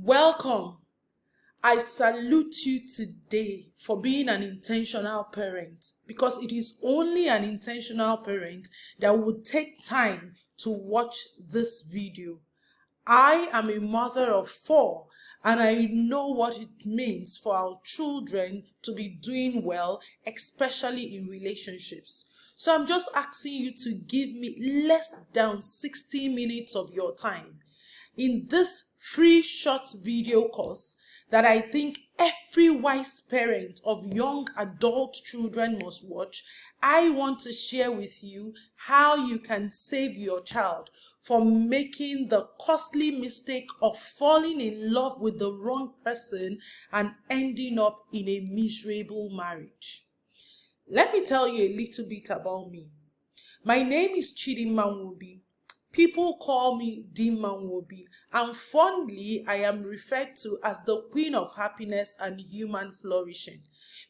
Welcome. I salute you today for being an intentional parent because it is only an intentional parent that would take time to watch this video. I am a mother of 4 and I know what it means for our children to be doing well, especially in relationships. So I'm just asking you to give me less than 60 minutes of your time in this free short video course that I think every wise parent of young adult children must watch. I want to share with you how you can save your child from making the costly mistake of falling in love with the wrong person and ending up in a miserable marriage. Let me tell you a little bit about me. My name is Chidimma Nwobi. People call me Dimma Nwobi, and fondly I am referred to as the Queen of Happiness and Human Flourishing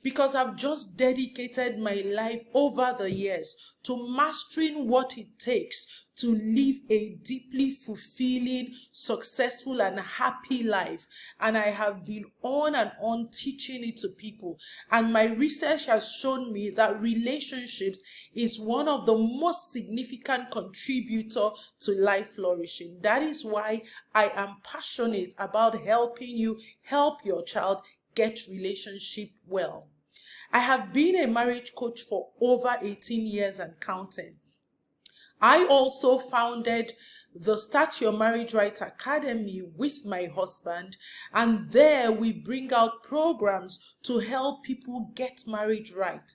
because I've just dedicated my life over the years to mastering what it takes to live a deeply fulfilling, successful, and happy life. And I have been on and on teaching it to people. And my research has shown me that relationships is one of the most significant contributor to life flourishing. That is why I am passionate about helping you help your child get relationship well. I have been a marriage coach for over 18 years and counting. I also founded the Start Your Marriage Right Academy with my husband, and there we bring out programs to help people get married right.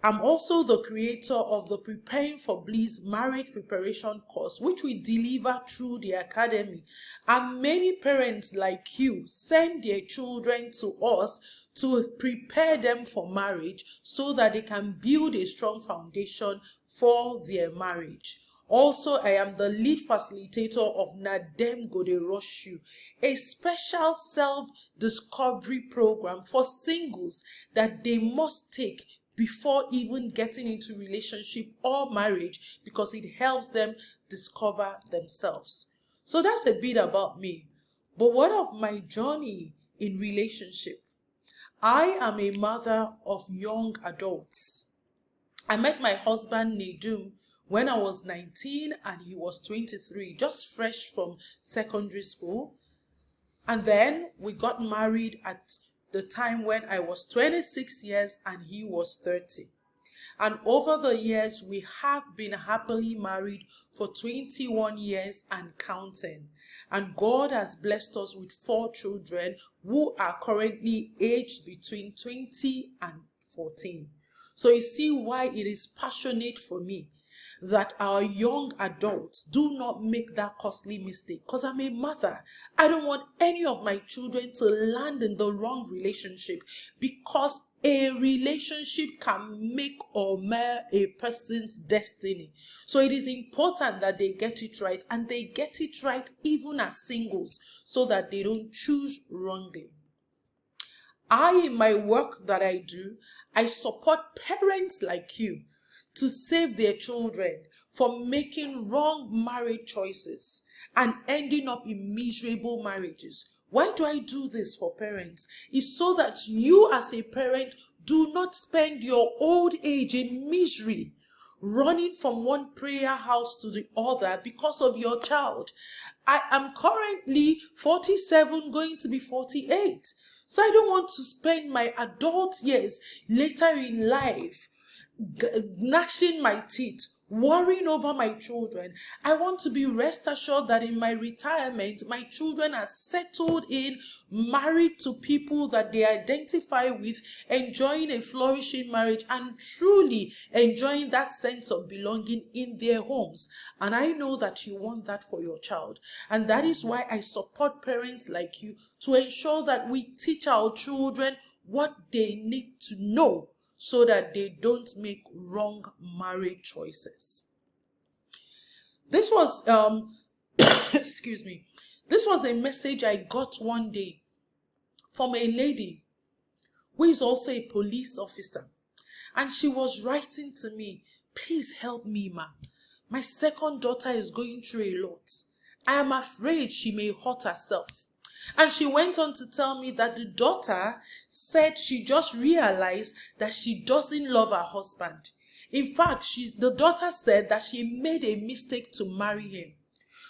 I'm also the creator of the Preparing for Bliss Marriage Preparation course, which we deliver through the academy. And many parents like you send their children to us to prepare them for marriage so that they can build a strong foundation for their marriage. Also, I am the lead facilitator of Nadem Goderoshu, a special self-discovery program for singles that they must take before even getting into relationship or marriage because it helps them discover themselves. So that's a bit about me. But what of my journey in relationship? I am a mother of young adults. I met my husband Nedum when I was 19 and he was 23, just fresh from secondary school. And then we got married at the time when I was 26 years and he was 30. And over the years, we have been happily married for 21 years and counting. And God has blessed us with 4 children who are currently aged between 20 and 14. So you see why it is passionate for me that our young adults do not make that costly mistake. Because I'm a mother. I don't want any of my children to land in the wrong relationship, because a relationship can make or mar a person's destiny. So it is important that they get it right, and they get it right even as singles so that they don't choose wrongly. In my work that I do, I support parents like you to save their children from making wrong marriage choices and ending up in miserable marriages. Why do I do this for parents? It's so that you as a parent do not spend your old age in misery, running from one prayer house to the other because of your child. I am currently 47, going to be 48. So I don't want to spend my adult years later in life gnashing my teeth, worrying over my children. I want to be rest assured that in my retirement, my children are settled in, married to people that they identify with, enjoying a flourishing marriage and truly enjoying that sense of belonging in their homes. And I know that you want that for your child. And that is why I support parents like you to ensure that we teach our children what they need to know so that they don't make wrong marriage choices. This was, excuse me, this was a message I got one day from a lady who is also a police officer. And she was writing to me, "Please help me, ma. My second daughter is going through a lot. I am afraid she may hurt herself. And she went on to tell me that the daughter said she just realized that she doesn't love her husband. In fact, the daughter said that she made a mistake to marry him.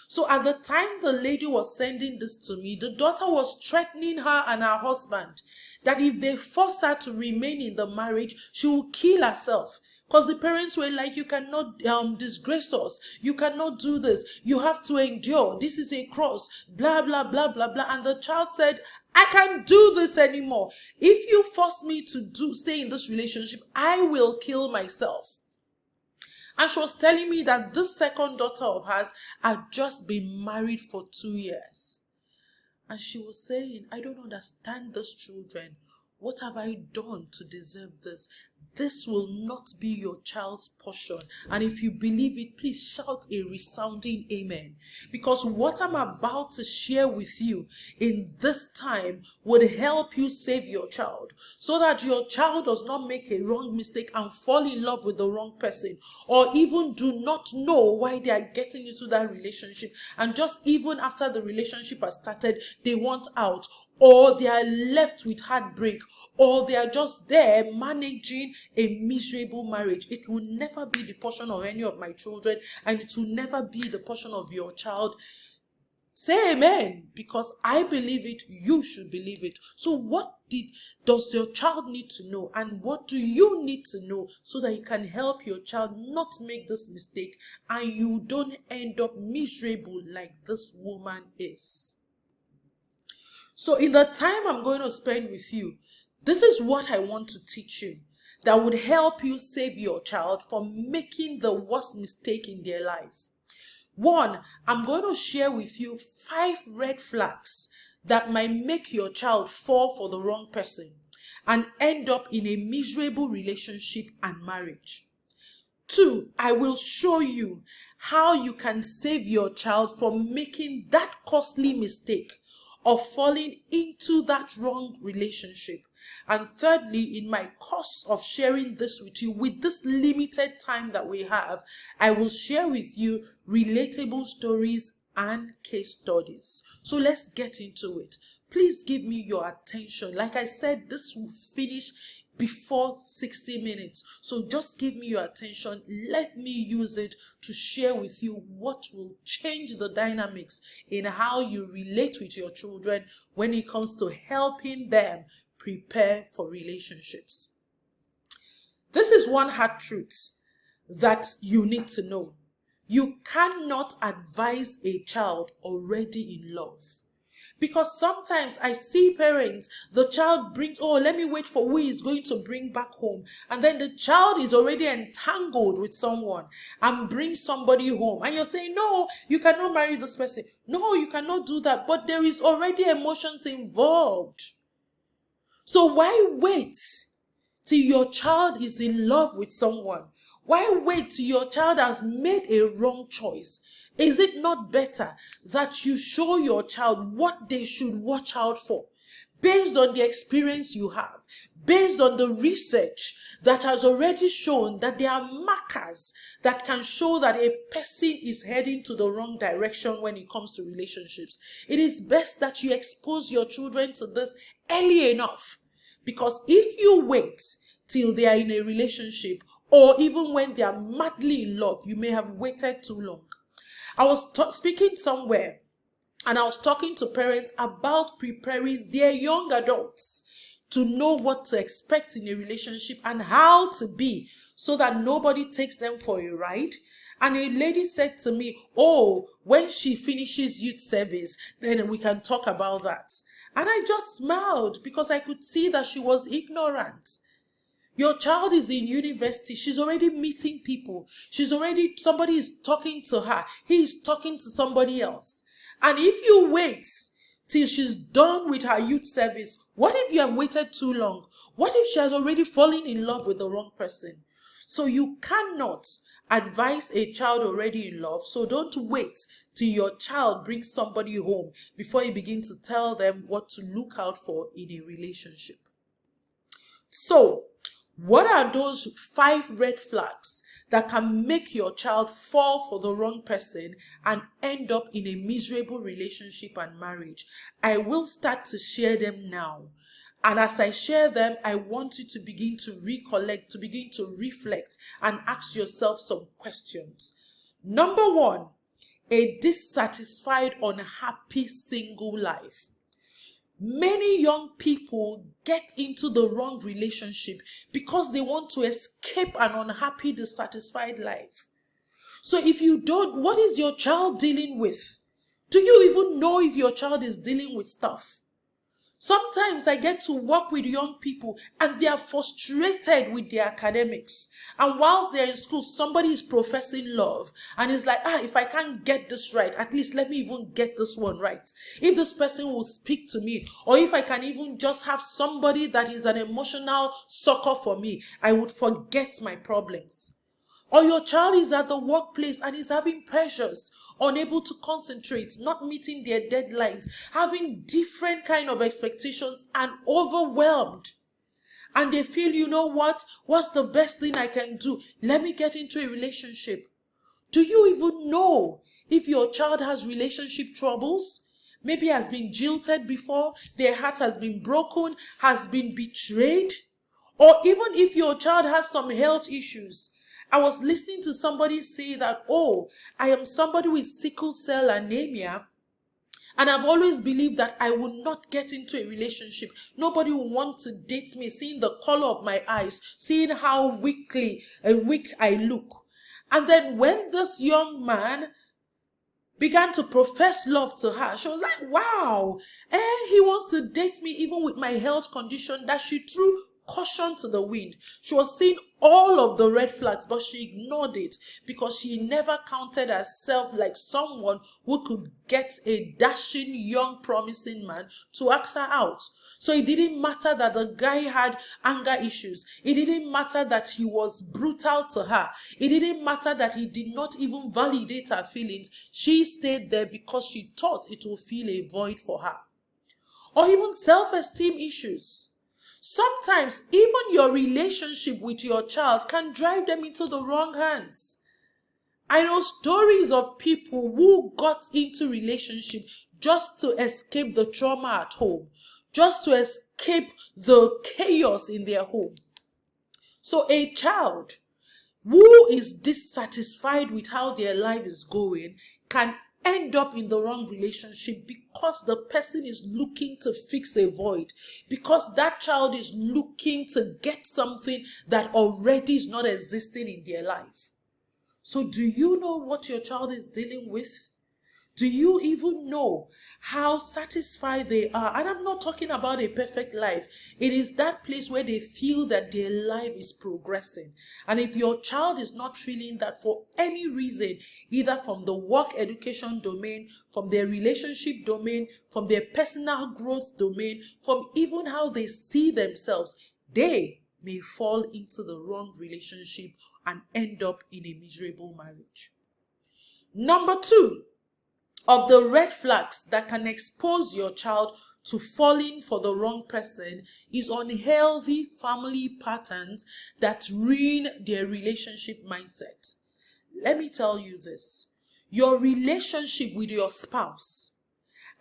So at the time the lady was sending this to me, the daughter was threatening her and her husband that if they force her to remain in the marriage, she will kill herself. Because the parents were like, you cannot disgrace us. You cannot do this. You have to endure. This is a cross. Blah, blah, blah, blah, blah. And the child said, I can't do this anymore. If you force me to stay in this relationship, I will kill myself. And she was telling me that this second daughter of hers had just been married for 2 years. And she was saying, I don't understand these children. What have I done to deserve this? This will not be your child's portion. And if you believe it, please shout a resounding amen. Because what I'm about to share with you in this time would help you save your child, so that your child does not make a wrong mistake and fall in love with the wrong person, or even do not know why they are getting into that relationship. And just even after the relationship has started, they want out, or they are left with heartbreak, or they are just there managing a miserable marriage. It will never be the portion of any of my children, and it will never be the portion of your child. Say amen, because I believe it, you should believe it. So what does your child need to know, and what do you need to know, so that you can help your child not make this mistake and you don't end up miserable like this woman is? So in the time I'm going to spend with you, this is what I want to teach you that would help you save your child from making the worst mistake in their life. One, I'm going to share with you 5 red flags that might make your child fall for the wrong person and end up in a miserable relationship and marriage. 2, I will show you how you can save your child from making that costly mistake of falling into that wrong relationship. And thirdly, in my course of sharing this with you, with this limited time that we have, I will share with you relatable stories and case studies. So let's get into it. Please give me your attention. Like I said, this will finish before 60 minutes. So just give me your attention. Let me use it to share with you what will change the dynamics in how you relate with your children when it comes to helping them prepare for relationships. This is one hard truth that you need to know. You cannot advise a child already in love. Because sometimes I see parents, the child brings, oh, let me wait for who is going to bring back home. And then the child is already entangled with someone and brings somebody home. And you're saying, no, you cannot marry this person. No, you cannot do that. But there is already emotions involved. So why wait till your child is in love with someone? Why wait till your child has made a wrong choice? Is it not better that you show your child what they should watch out for, based on the experience you have, based on the research that has already shown that there are markers that can show that a person is heading to the wrong direction when it comes to relationships? It is best that you expose your children to this early enough, because if you wait till they are in a relationship, or even when they are madly in love, you may have waited too long. I was speaking somewhere, and I was talking to parents about preparing their young adults to know what to expect in a relationship and how to be, so that nobody takes them for a ride. And a lady said to me, oh, when she finishes youth service, then we can talk about that. And I just smiled, because I could see that she was ignorant. Your child is in university. She's already meeting people. Somebody is talking to her. He is talking to somebody else. And if you wait till she's done with her youth service, what if you have waited too long? What if she has already fallen in love with the wrong person? So you cannot advise a child already in love. So don't wait till your child brings somebody home before you begin to tell them what to look out for in a relationship. So, What are those 5 red flags that can make your child fall for the wrong person and end up in a miserable relationship and marriage? I will start to share them now. And as I share them, I want you to begin to recollect, to begin to reflect and ask yourself some questions. Number 1, a dissatisfied, unhappy single life. Many young people get into the wrong relationship because they want to escape an unhappy, dissatisfied life. So if you don't, what is your child dealing with? Do you even know if your child is dealing with stuff? Sometimes I get to work with young people and they are frustrated with their academics. And whilst they're in school, somebody is professing love. And it's like, if I can't get this right, at least let me even get this one right. If this person will speak to me, or if I can even just have somebody that is an emotional succor for me, I would forget my problems. Or your child is at the workplace and is having pressures, unable to concentrate, not meeting their deadlines, having different kind of expectations and overwhelmed. And they feel, you know what? What's the best thing I can do? Let me get into a relationship. Do you even know if your child has relationship troubles? Maybe has been jilted before, their heart has been broken, has been betrayed. Or even if your child has some health issues. I was listening to somebody say that, I am somebody with sickle cell anemia, and I've always believed that I will not get into a relationship. Nobody will want to date me, seeing the color of my eyes, seeing how weak I look. And then when this young man began to profess love to her, she was like, wow, he wants to date me even with my health condition, that she threw caution to the wind. She was seeing all of the red flags, but she ignored it because she never counted herself like someone who could get a dashing, young, promising man to ask her out. So it didn't matter that the guy had anger issues. It didn't matter that he was brutal to her. It didn't matter that he did not even validate her feelings. She stayed there because she thought it would fill a void for her. Or even self-esteem issues. Sometimes even your relationship with your child can drive them into the wrong hands. I know stories of people who got into relationship just to escape the trauma at home, just to escape the chaos in their home. So a child who is dissatisfied with how their life is going can end up in the wrong relationship because the person is looking to fix a void, because that child is looking to get something that already is not existing in their life. So do you know what your child is dealing with? Do you even know how satisfied they are? And I'm not talking about a perfect life. It is that place where they feel that their life is progressing. And if your child is not feeling that for any reason, either from the work education domain, from their relationship domain, from their personal growth domain, from even how they see themselves, they may fall into the wrong relationship and end up in a miserable marriage. Number 2, of the red flags that can expose your child to falling for the wrong person is unhealthy family patterns that ruin their relationship mindset. Let me tell you this. Your relationship with your spouse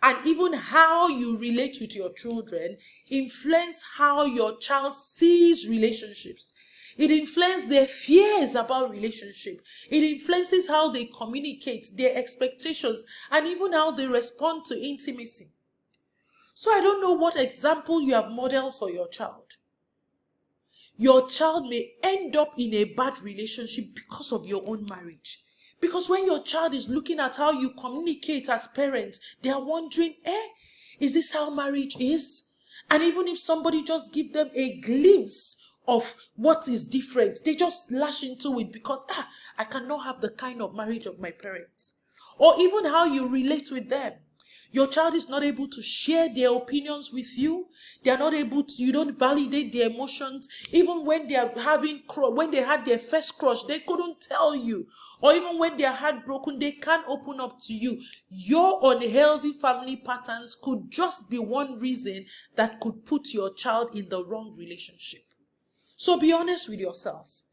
and even how you relate with your children influence how your child sees relationships. It influences their fears about relationship. It influences how they communicate, their expectations, and even how they respond to intimacy. So I don't know what example you have modeled for your child. Your child may end up in a bad relationship because of your own marriage. Because when your child is looking at how you communicate as parents, they are wondering, is this how marriage is? And even if somebody just give them a glimpse of what is different, they just lash into it because I cannot have the kind of marriage of my parents. Or even how you relate with them. Your child is not able to share their opinions with you. They are not able to, you don't validate their emotions. Even when they are when they had their first crush, they couldn't tell you. Or even when they are heartbroken, they can't open up to you. Your unhealthy family patterns could just be one reason that could put your child in the wrong relationship. So be honest with yourself.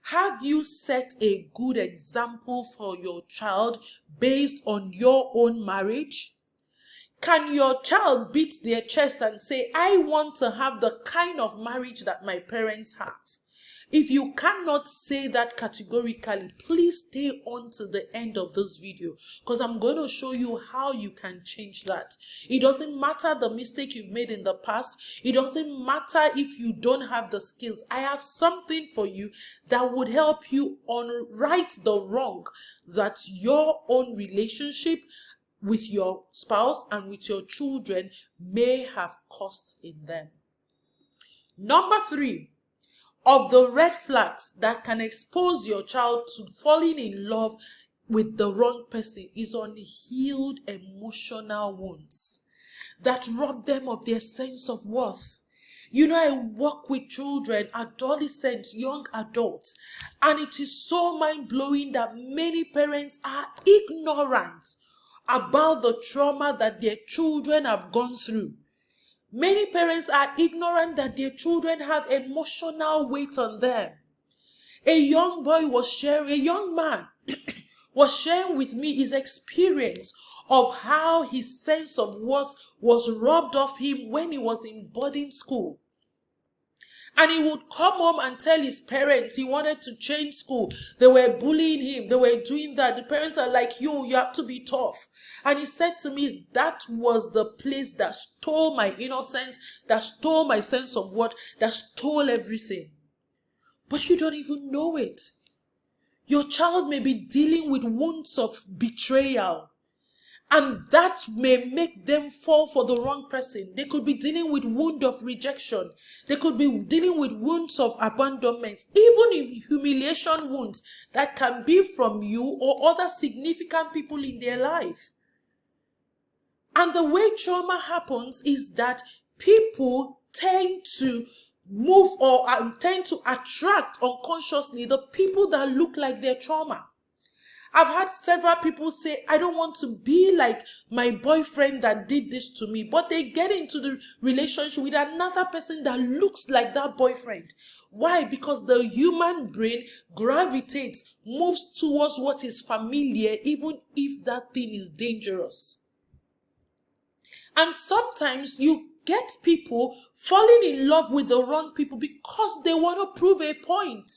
Have you set a good example for your child based on your own marriage? Can your child beat their chest and say, I want to have the kind of marriage that my parents have? If you cannot say that categorically, please stay on to the end of this video, because I'm going to show you how you can change that. It doesn't matter the mistake you've made in the past. It doesn't matter if you don't have the skills. I have something for you that would help you right the wrong that your own relationship with your spouse and with your children may have caused in them. Number 3 of the red flags that can expose your child to falling in love with the wrong person is unhealed emotional wounds that rob them of their sense of worth. You know, I work with children, adolescents, young adults, and it is so mind-blowing that many parents are ignorant about the trauma that their children have gone through. Many parents are ignorant that their children have emotional weight on them. A young man was sharing with me his experience of how his sense of worth was robbed of him when he was in boarding school. And he would come home and tell his parents he wanted to change school. They were bullying him. They were doing that. The parents are like, you have to be tough. And he said to me, that was the place that stole my innocence, that stole my sense of worth, that stole everything. But you don't even know it. Your child may be dealing with wounds of betrayal. And that may make them fall for the wrong person. They could be dealing with wound of rejection. They could be dealing with wounds of abandonment. Even in humiliation wounds that can be from you or other significant people in their life. And the way trauma happens is that people tend to move or tend to attract unconsciously the people that look like their trauma. I've had several people say, I don't want to be like my boyfriend that did this to me. But they get into the relationship with another person that looks like that boyfriend. Why? Because the human brain gravitates, moves towards what is familiar, even if that thing is dangerous. And sometimes you get people falling in love with the wrong people because they want to prove a point.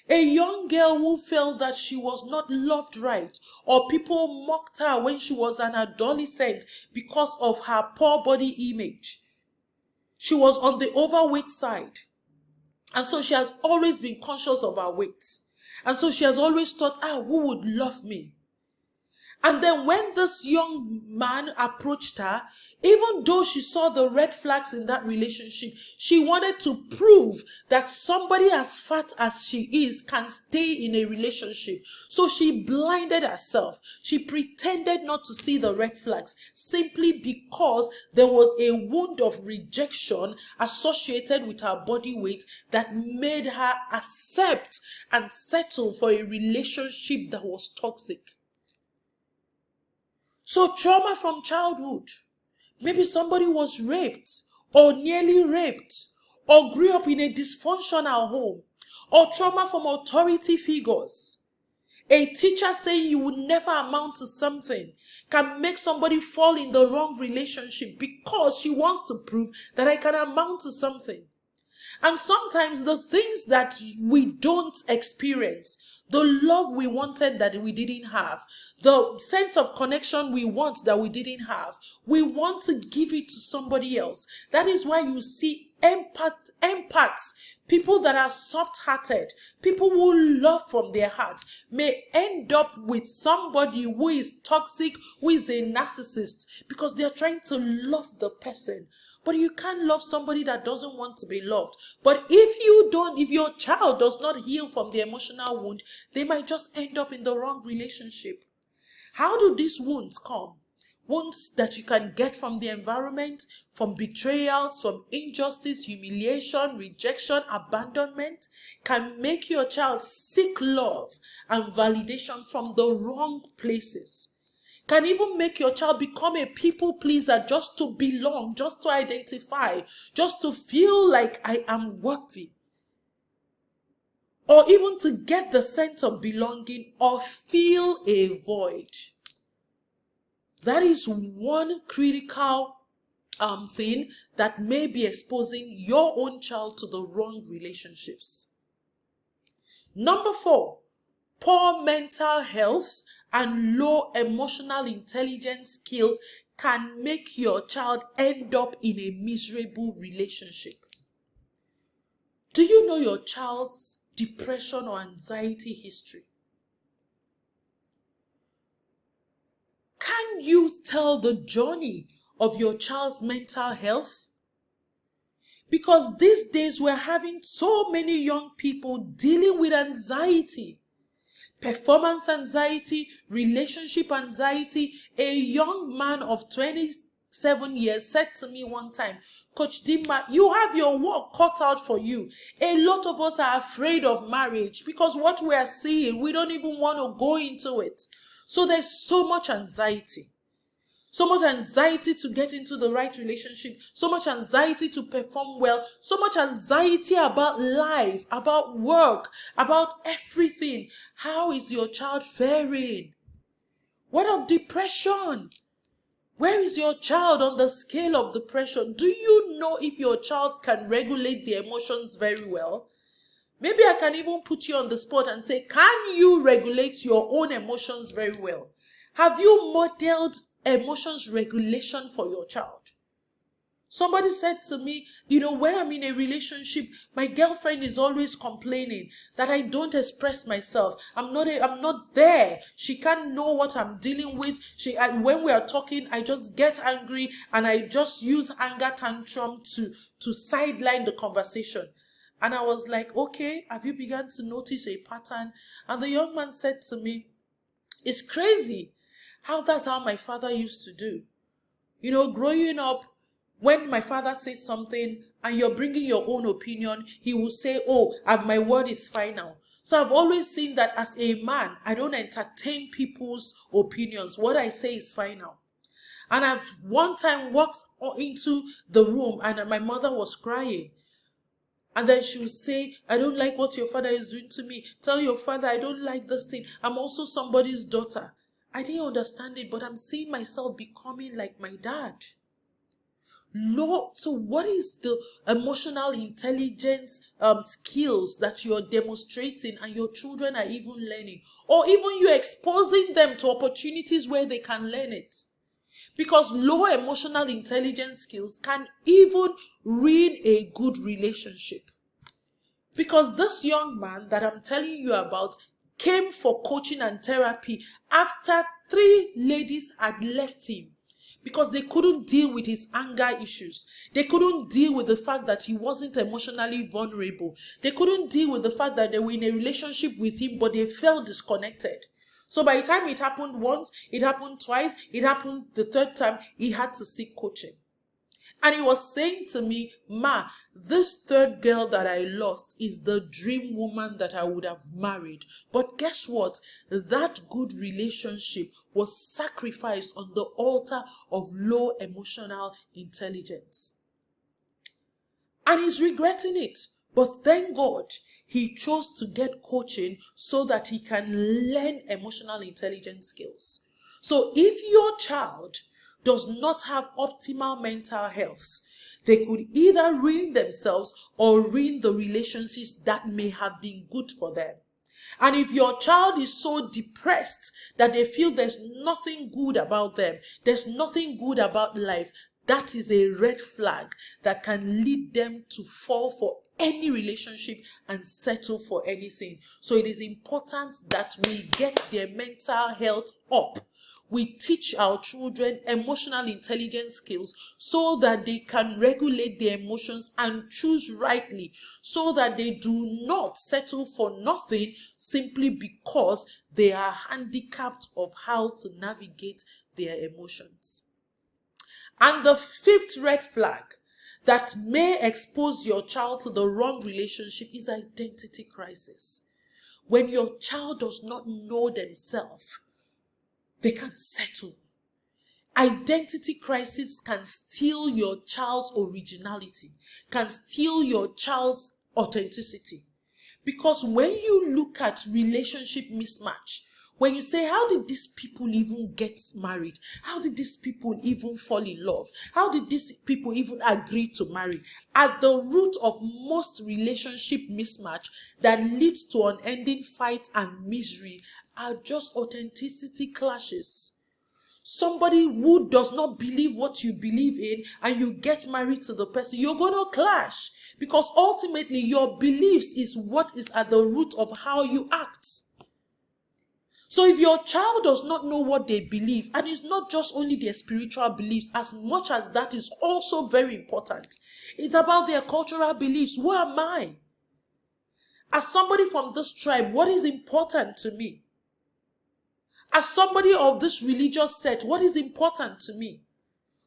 A young girl who felt that she was not loved right, or people mocked her when she was an adolescent because of her poor body image. She was on the overweight side. And so she has always been conscious of her weight. And so she has always thought, who would love me? And then when this young man approached her, even though she saw the red flags in that relationship, she wanted to prove that somebody as fat as she is can stay in a relationship. So she blinded herself. She pretended not to see the red flags simply because there was a wound of rejection associated with her body weight that made her accept and settle for a relationship that was toxic. So trauma from childhood. Maybe somebody was raped or nearly raped or grew up in a dysfunctional home, or trauma from authority figures. A teacher saying you would never amount to something can make somebody fall in the wrong relationship because she wants to prove that I can amount to something. And sometimes the things that we don't experience, the love we wanted that we didn't have, the sense of connection we want that we didn't have, we want to give it to somebody else. That is why you see empaths, people that are soft-hearted, people who love from their hearts, may end up with somebody who is toxic, who is a narcissist, because they are trying to love the person. But you can't love somebody that doesn't want to be loved. But if your child does not heal from the emotional wound, they might just end up in the wrong relationship. How do these wounds come? Wounds that you can get from the environment, from betrayals, from injustice, humiliation, rejection, abandonment, can make your child seek love and validation from the wrong places. Can even make your child become a people pleaser just to belong, just to identify, just to feel like I am worthy. or even to get the sense of belonging or feel a void. That is one critical thing that may be exposing your own child to the wrong relationships. Number 4, poor mental health and low emotional intelligence skills can make your child end up in a miserable relationship. Do you know your child's depression or anxiety history? Can you tell the journey of your child's mental health? Because these days we're having so many young people dealing with anxiety, performance anxiety, relationship anxiety. A young man of 27 years said to me one time, Coach Dimma, you have your work cut out for you. A lot of us are afraid of marriage because what we are seeing, we don't even want to go into it. So there's so much anxiety. So much anxiety to get into the right relationship. So much anxiety to perform well. So much anxiety about life, about work, about everything. How is your child faring? What of depression? Where is your child on the scale of depression? Do you know if your child can regulate the emotions very well? Maybe I can even put you on the spot and say, can you regulate your own emotions very well? Have you modeled emotions regulation for your child? Somebody said to me, when I'm in a relationship, my girlfriend is always complaining that I don't express myself. I'm not there. She can't know what I'm dealing with. When we are talking, I just get angry and I just use anger tantrum to sideline the conversation. And I was like, okay, have you begun to notice a pattern? And the young man said to me, it's crazy how that's how my father used to do. Growing up, when my father says something and you're bringing your own opinion, he will say, my word is final. So I've always seen that as a man, I don't entertain people's opinions. What I say is final. And I've one time walked into the room and my mother was crying. And then she would say, I don't like what your father is doing to me. Tell your father I don't like this thing. I'm also somebody's daughter. I didn't understand it, but I'm seeing myself becoming like my dad. Lord, so what is the emotional intelligence skills that you're demonstrating and your children are even learning? Or even you're exposing them to opportunities where they can learn it? Because low emotional intelligence skills can even ruin a good relationship. Because this young man that I'm telling you about came for coaching and therapy after 3 ladies had left him because they couldn't deal with his anger issues. They couldn't deal with the fact that he wasn't emotionally vulnerable. They couldn't deal with the fact that they were in a relationship with him, but they felt disconnected. So by the time it happened once, it happened twice, it happened the 3rd time, he had to seek coaching. And he was saying to me, Ma, this 3rd girl that I lost is the dream woman that I would have married. But guess what? That good relationship was sacrificed on the altar of low emotional intelligence. And he's regretting it. But thank God, he chose to get coaching so that he can learn emotional intelligence skills. So if your child does not have optimal mental health, they could either ruin themselves or ruin the relationships that may have been good for them. And if your child is so depressed that they feel there's nothing good about them, there's nothing good about life, that is a red flag that can lead them to fall for any relationship and settle for anything. So it is important that we get their mental health up. We teach our children emotional intelligence skills so that they can regulate their emotions and choose rightly, so that they do not settle for nothing simply because they are handicapped of how to navigate their emotions. And the 5th red flag that may expose your child to the wrong relationship is identity crisis. When your child does not know themselves, they can't settle. Identity crisis can steal your child's originality, can steal your child's authenticity. Because when you look at relationship mismatch, when you say, how did these people even get married? How did these people even fall in love? How did these people even agree to marry? At the root of most relationship mismatch that leads to unending fight and misery are just authenticity clashes. Somebody who does not believe what you believe in and you get married to the person, you're going to clash. Because ultimately your beliefs is what is at the root of how you act. So if your child does not know what they believe, and it's not just only their spiritual beliefs, as much as that is also very important, it's about their cultural beliefs. Who am I? As somebody from this tribe, what is important to me? As somebody of this religious set, what is important to me?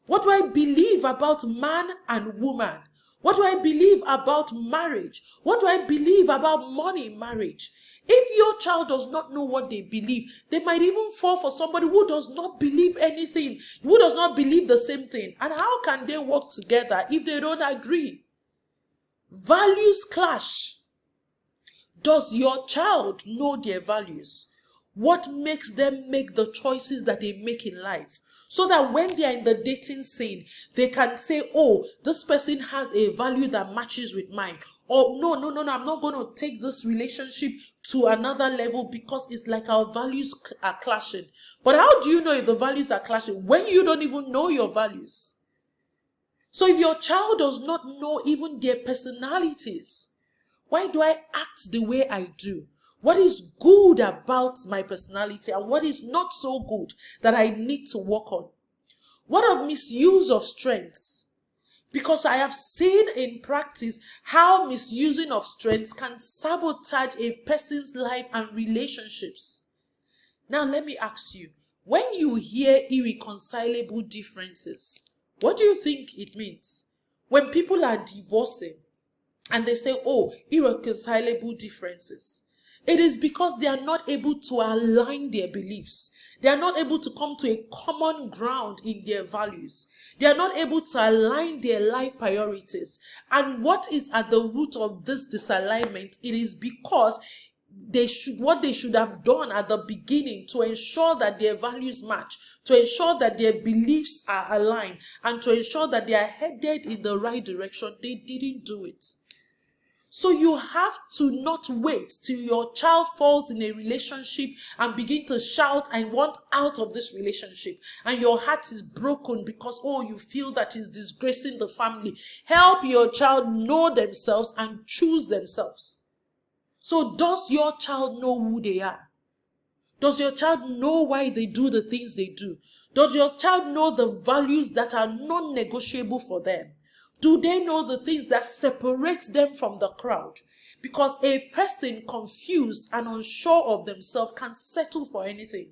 What do I believe about man and woman? What do I believe about marriage? What do I believe about money in marriage? If your child does not know what they believe, they might even fall for somebody who does not believe anything, who does not believe the same thing. And how can they work together if they don't agree? Values clash. Does your child know their values? What makes them make the choices that they make in life? So that when they are in the dating scene, they can say, oh, this person has a value that matches with mine. Or no, I'm not going to take this relationship to another level because it's like our values are clashing. But how do you know if the values are clashing when you don't even know your values? So if your child does not know even their personalities, why do I act the way I do? What is good about my personality and what is not so good that I need to work on? What of misuse of strengths? Because I have seen in practice how misusing of strengths can sabotage a person's life and relationships. Now let me ask you, when you hear irreconcilable differences, what do you think it means? When people are divorcing and they say, oh, irreconcilable differences, it is because they are not able to align their beliefs. They are not able to come to a common ground in their values. They are not able to align their life priorities. And what is at the root of this disalignment? It is because what they should have done at the beginning to ensure that their values match, to ensure that their beliefs are aligned, and to ensure that they are headed in the right direction, they didn't do it. So you have to not wait till your child falls in a relationship and begin to shout and want out of this relationship. And your heart is broken because, oh, you feel that it's disgracing the family. Help your child know themselves and choose themselves. So does your child know who they are? Does your child know why they do the things they do? Does your child know the values that are non-negotiable for them? Do they know the things that separate them from the crowd? Because a person confused and unsure of themselves can settle for anything.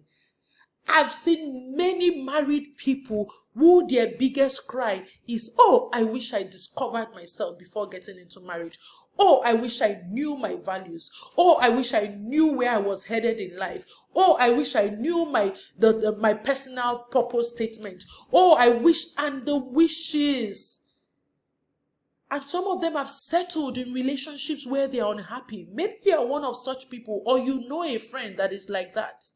I've seen many married people who their biggest cry is, oh, I wish I discovered myself before getting into marriage. Oh, I wish I knew my values. Oh, I wish I knew where I was headed in life. Oh, I wish I knew my personal purpose statement. Oh, I wish, and the wishes. And some of them have settled in relationships where they are unhappy. Maybe you are one of such people, or you know a friend that is like that.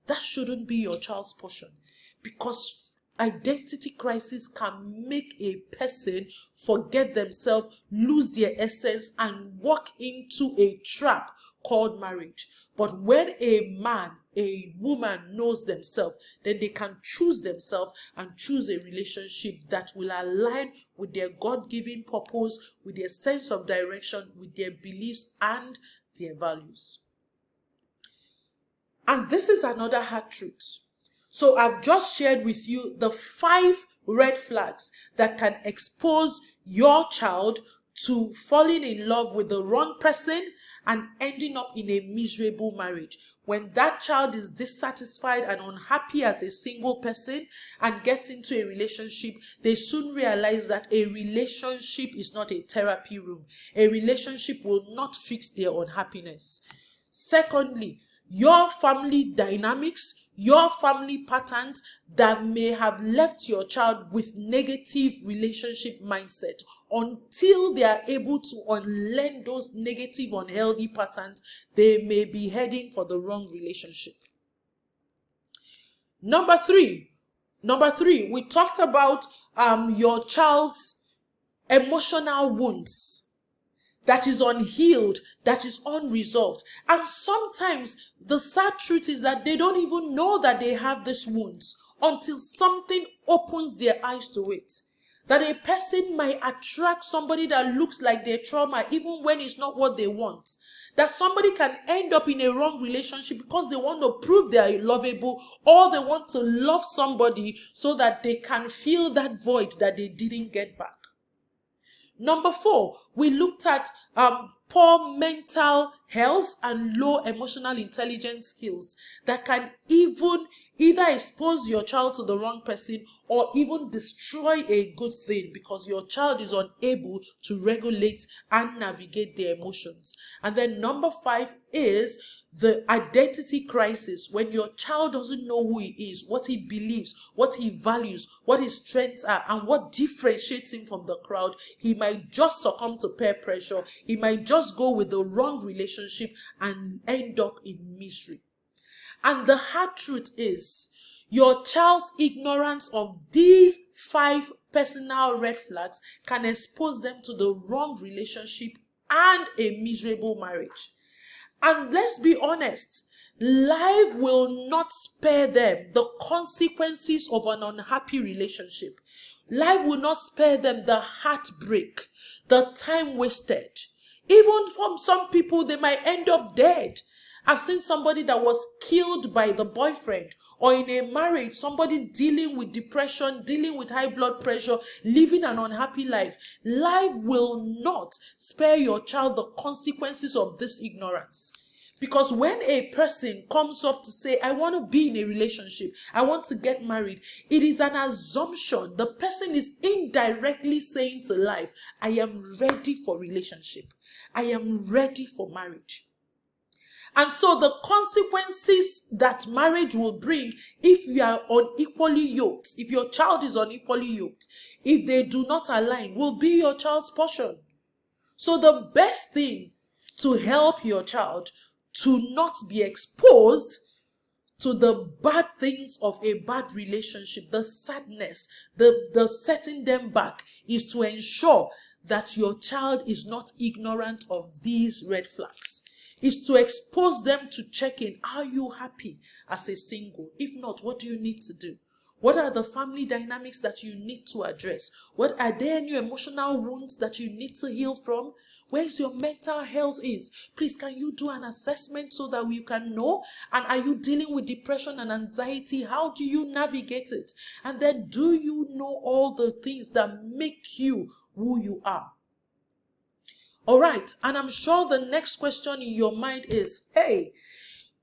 That shouldn't be your child's portion. Because identity crisis can make a person forget themselves, lose their essence, and walk into a trap called marriage. But when a man, a woman knows themselves, then they can choose themselves and choose a relationship that will align with their God-given purpose, with their sense of direction, with their beliefs and their values. And this is another hard truth. So I've just shared with you the 5 red flags that can expose your child to falling in love with the wrong person and ending up in a miserable marriage. When that child is dissatisfied and unhappy as a single person and gets into a relationship, they soon realize that a relationship is not a therapy room. A relationship will not fix their unhappiness. Secondly, your family dynamics, your family patterns that may have left your child with negative relationship mindset. Until they are able to unlearn those negative, unhealthy patterns, they may be heading for the wrong relationship. Number three, we talked about your child's emotional wounds that is unhealed, that is unresolved. And sometimes the sad truth is that they don't even know that they have these wounds until something opens their eyes to it. That a person might attract somebody that looks like their trauma even when it's not what they want. That somebody can end up in a wrong relationship because they want to prove they are lovable, or they want to love somebody so that they can fill that void that they didn't get back. Number 4, we looked at poor mental health and low emotional intelligence skills that can either expose your child to the wrong person or even destroy a good thing because your child is unable to regulate and navigate their emotions. And then number 5 is the identity crisis, when your child doesn't know who he is, what he believes, what he values, what his strengths are, and what differentiates him from the crowd. He might just succumb to peer pressure. He might just go with the wrong relationship and end up in misery. And the hard truth is, your child's ignorance of these 5 personal red flags can expose them to the wrong relationship and a miserable marriage. And let's be honest, life will not spare them the consequences of an unhappy relationship. Life will not spare them the heartbreak, the time wasted. Even from some people, they might end up dead. I've seen somebody that was killed by the boyfriend, or in a marriage, somebody dealing with depression, dealing with high blood pressure, living an unhappy life. Life will not spare your child the consequences of this ignorance. Because when a person comes up to say, I want to be in a relationship, I want to get married, it is an assumption. The person is indirectly saying to life, I am ready for relationship. I am ready for marriage. And so the consequences that marriage will bring, if you are unequally yoked, if your child is unequally yoked, if they do not align, will be your child's portion. So the best thing to help your child to not be exposed to the bad things of a bad relationship, the sadness, the setting them back, is to ensure that your child is not ignorant of these red flags. Is to expose them to checking, are you happy as a single? If not, what do you need to do? What are the family dynamics that you need to address? What are there any emotional wounds that you need to heal from? Where's your mental health is? Please, can you do an assessment so that we can know? And are you dealing with depression and anxiety? How do you navigate it? And then, do you know all the things that make you who you are? All right, and I'm sure the next question in your mind is, hey,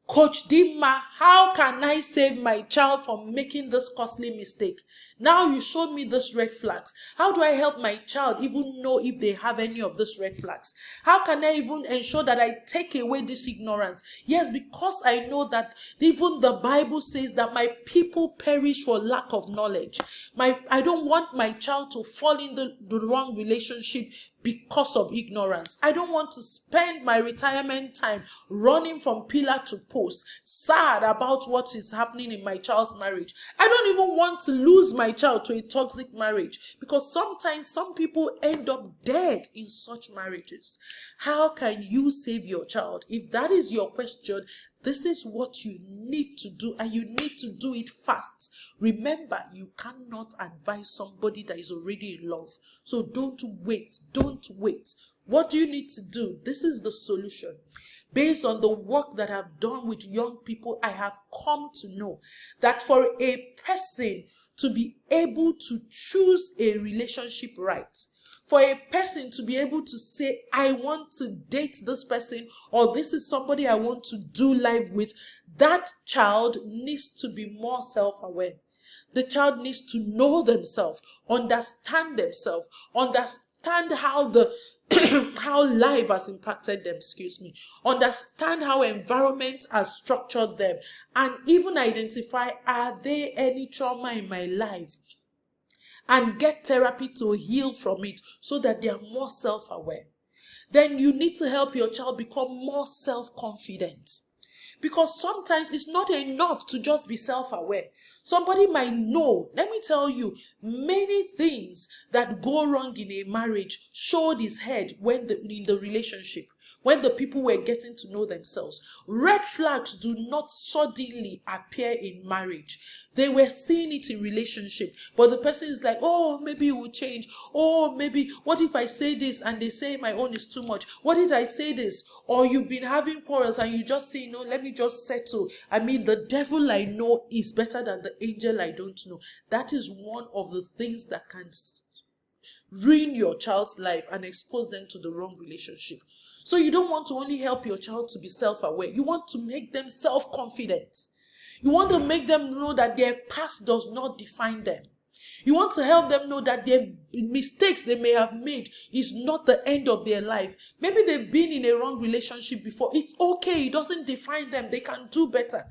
Coach Dimma, how can I save my child from making this costly mistake? Now you showed me these red flags. How do I help my child even know if they have any of these red flags? How can I even ensure that I take away this ignorance? Yes, because I know that even the Bible says that my people perish for lack of knowledge. I don't want my child to fall in the wrong relationship because of ignorance. I don't want to spend my retirement time running from pillar to post, sad about what is happening in my child's marriage. I don't even want to lose my child to a toxic marriage, because sometimes some people end up dead in such marriages. How can you save your child? If that is your question, this is what you need to do, and you need to do it fast. Remember, you cannot advise somebody that is already in love. So don't wait. Don't wait. What do you need to do? This is the solution. Based on the work that I've done with young people, I have come to know that for a person to be able to choose a relationship right, for a person to be able to say, I want to date this person, or this is somebody I want to do life with, that child needs to be more self-aware. The child needs to know themselves, understand understand how how life has impacted them, understand how environment has structured them, and even identify, are there any trauma in my life, and get therapy to heal from it so that they are more self-aware. Then you need to help your child become more self-confident. Because sometimes it's not enough to just be self-aware. Somebody might know, let me tell you, many things that go wrong in a marriage showed his head in the relationship, when the people were getting to know themselves. Red flags do not suddenly appear in marriage. They were seeing it in relationship, but the person is like, oh, maybe it will change. Oh, maybe, what if I say this and they say my own is too much? What if I say this? Or you've been having quarrels and you just say, no, let me just settle. I mean, the devil I know is better than the angel I don't know. That is one of the things that can ruin your child's life and expose them to the wrong relationship. So you don't want to only help your child to be self-aware. You want to make them self-confident. You want to make them know that their past does not define them. You want to help them know that their mistakes they may have made is not the end of their life. Maybe they've been in a wrong relationship before. It's okay. It doesn't define them. They can do better.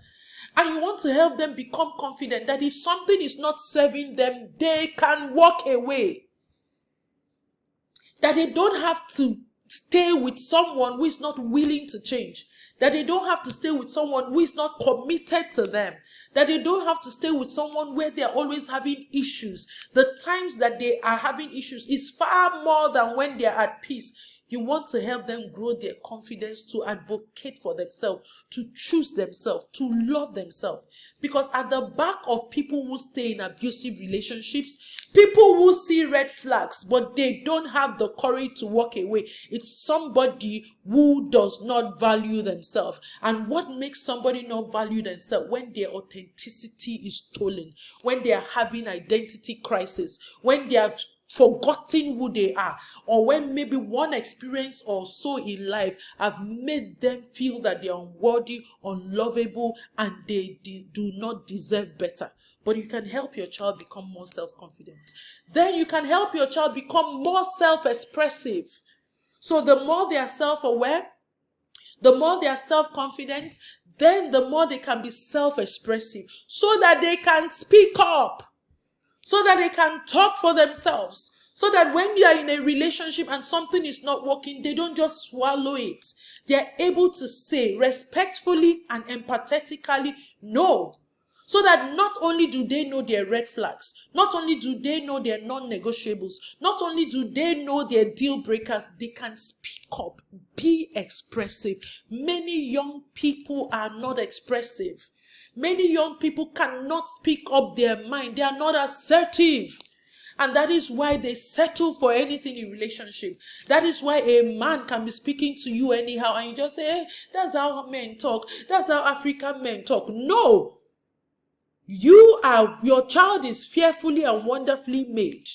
And you want to help them become confident that if something is not serving them, they can walk away. That they don't have to stay with someone who is not willing to change. That they don't have to stay with someone who is not committed to them. That they don't have to stay with someone where they are always having issues. The times that they are having issues is far more than when they are at peace. You want to help them grow their confidence to advocate for themselves, to choose themselves, to love themselves. Because at the back of people who stay in abusive relationships, people who see red flags, but they don't have the courage to walk away. It's somebody who does not value themselves. And what makes somebody not value themselves? When their authenticity is stolen, when they are having identity crisis, when they have forgotten who they are, or when maybe one experience or so in life have made them feel that they are unworthy, unlovable, and they do not deserve better. But you can help your child become more self-confident. Then you can help your child become more self-expressive. So the more they are self-aware, the more they are self-confident, then the more they can be self-expressive, so that they can speak up, so that they can talk for themselves, so that when you are in a relationship and something is not working, they don't just swallow it. They are able to say respectfully and empathetically no. So that not only do they know their red flags, not only do they know their non-negotiables, not only do they know their deal breakers, they can speak up, be expressive. Many young people are not expressive. Many young people cannot speak up their mind. They are not assertive. And that is why they settle for anything in relationship. That is why a man can be speaking to you anyhow and you just say, hey, that's how men talk. That's how African men talk. No. Your child is fearfully and wonderfully made.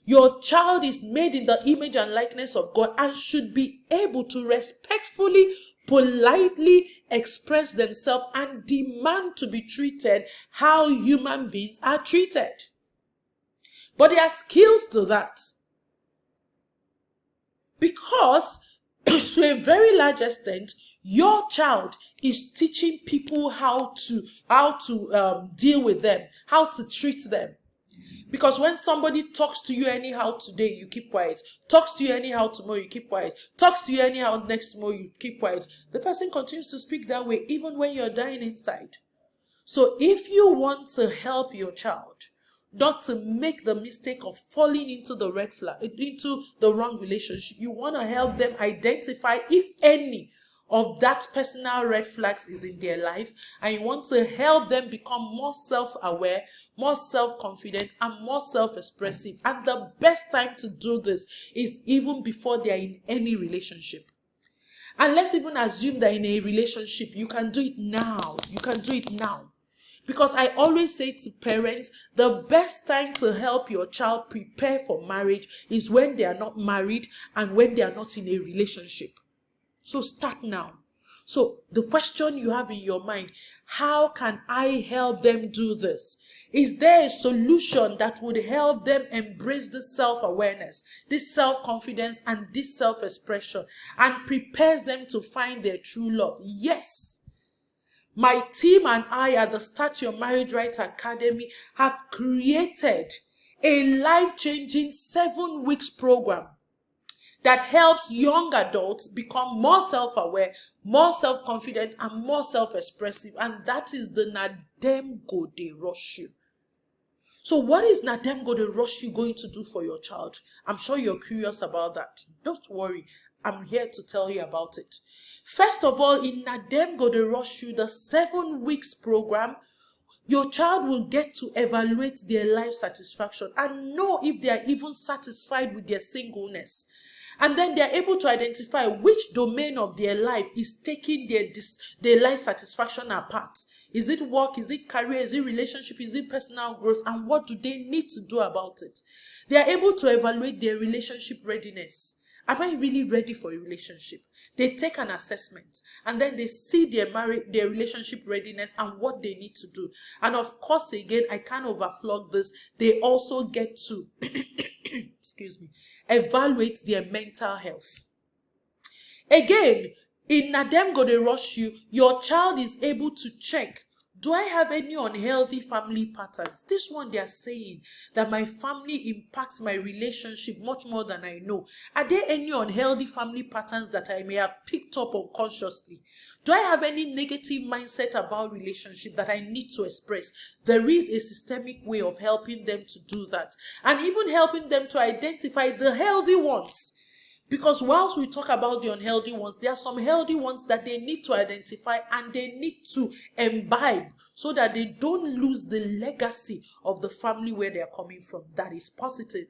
Your child is made in the image and likeness of God and should be able to respectfully, politely express themselves and demand to be treated how human beings are treated. But there are skills to that. Because to a very large extent, your child is teaching people how to deal with them, how to treat them. Because when somebody talks to you anyhow today, you keep quiet. Talks to you anyhow tomorrow, you keep quiet. Talks to you anyhow next tomorrow, you keep quiet. The person continues to speak that way even when you're dying inside. So if you want to help your child not to make the mistake of falling into the red flag, into the wrong relationship, you want to help them identify if any of that personal red flags is in their life, and you want to help them become more self-aware, more self-confident, and more self-expressive. And the best time to do this is even before they are in any relationship. And let's even assume that in a relationship, you can do it now. You can do it now. Because I always say to parents, the best time to help your child prepare for marriage is when they are not married and when they are not in a relationship. So start now. So the question you have in your mind, how can I help them do this? Is there a solution that would help them embrace this self-awareness, this self-confidence, and this self-expression, and prepares them to find their true love? Yes. My team and I at the Start Your Marriage Right Academy have created a life-changing 7 weeks program that helps young adults become more self-aware, more self-confident, and more self-expressive. And that is the Nadem Gode Roshu. So what is Nadem Gode Roshu going to do for your child? I'm sure you're curious about that. Don't worry. I'm here to tell you about it. First of all, in Nadem Gode Roshu, the 7 weeks program, your child will get to evaluate their life satisfaction and know if they are even satisfied with their singleness. And then they are able to identify which domain of their life is taking their life satisfaction apart. Is it work? Is it career? Is it relationship? Is it personal growth? And what do they need to do about it? They are able to evaluate their relationship readiness. Am I really ready for a relationship? They take an assessment and then they see their relationship readiness and what they need to do. And of course, again, I can't overflog this. They also get to excuse me, evaluate their mental health. Again, in Nadem Gode Roshu, your child is able to check, do I have any unhealthy family patterns? This one they are saying that my family impacts my relationship much more than I know. Are there any unhealthy family patterns that I may have picked up unconsciously? Do I have any negative mindset about relationship that I need to express? There is a systemic way of helping them to do that, and even helping them to identify the healthy ones. Because whilst we talk about the unhealthy ones, there are some healthy ones that they need to identify and they need to imbibe so that they don't lose the legacy of the family where they are coming from. That is positive.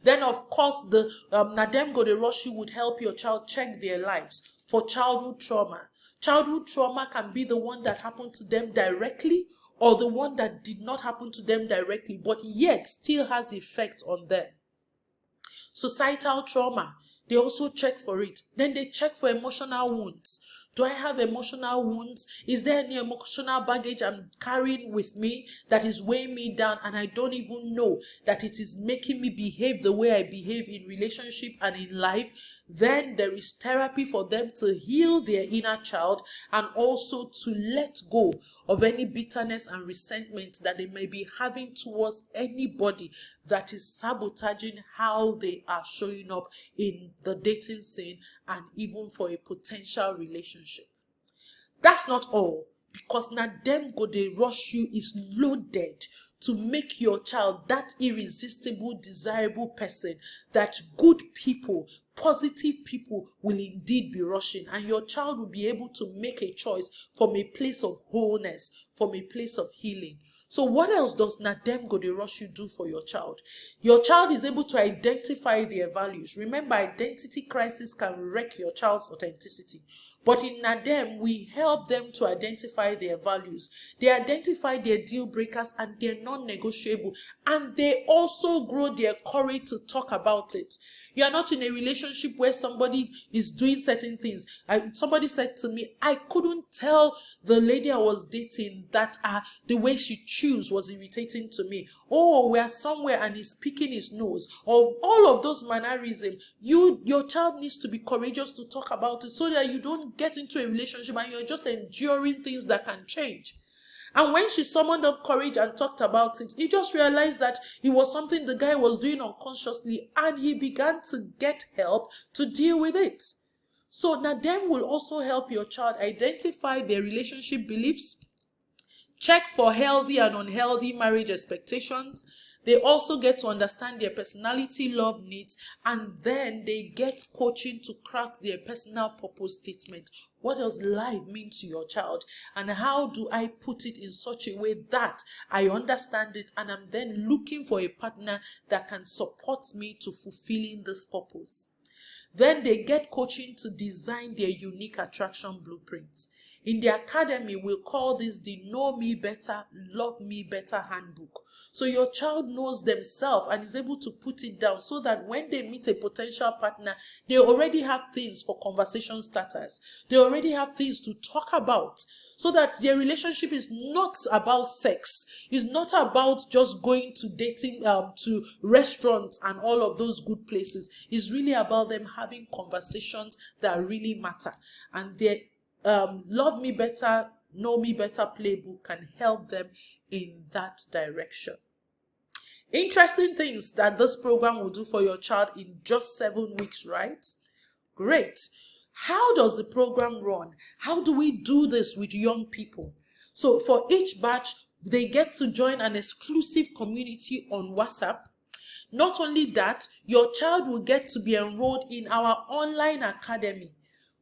Then, of course, the Nadem Gode Roshu would help your child check their lives for childhood trauma. Childhood trauma can be the one that happened to them directly or the one that did not happen to them directly, but yet still has effect on them. Societal trauma, they also check for it. Then they check for emotional wounds. Do I have emotional wounds? Is there any emotional baggage I'm carrying with me that is weighing me down and I don't even know that it is making me behave the way I behave in relationship and in life? Then there is therapy for them to heal their inner child and also to let go of any bitterness and resentment that they may be having towards anybody that is sabotaging how they are showing up in the dating scene and even for a potential relationship. That's not all, because Nadem Gode Roshu is loaded to make your child that irresistible, desirable person that good people, positive people will indeed be rushing, and your child will be able to make a choice from a place of wholeness, from a place of healing. So what else does Nadem Gode Roshu do for your child? Your child is able to identify their values. Remember, identity crisis can wreck your child's authenticity. But in Nadem, we help them to identify their values. They identify their deal breakers and their non-negotiable. And they also grow their courage to talk about it. You are not in a relationship where somebody is doing certain things. Somebody said to me, I couldn't tell the lady I was dating that the way she chews was irritating to me. Oh, we are somewhere and he's picking his nose. Or all of those mannerisms. Your child needs to be courageous to talk about it so that you don't get into a relationship and you're just enduring things that can change. And when she summoned up courage and talked about it, he just realized that it was something the guy was doing unconsciously, and he began to get help to deal with it. So Nadem will also help your child identify their relationship beliefs, check for healthy and unhealthy marriage expectations. They also get to understand their personality, love needs, and then they get coaching to craft their personal purpose statement. What does life mean to your child? And how do I put it in such a way that I understand it and I'm then looking for a partner that can support me to fulfilling this purpose? Then they get coaching to design their unique attraction blueprints. In the academy, we'll call this the Know Me Better, Love Me Better handbook. So your child knows themselves and is able to put it down so that when they meet a potential partner, they already have things for conversation starters. They already have things to talk about, so that their relationship is not about sex. It's not about just going to dating, to restaurants and all of those good places. It's really about them having conversations that really matter. And their Love Me Better, Know Me Better playbook can help them in that direction. Interesting things that this program will do for your child in just 7 weeks, right? Great. How does the program run? How do we do this with young people? So for each batch, they get to join an exclusive community on WhatsApp. Not only that, your child will get to be enrolled in our online academy,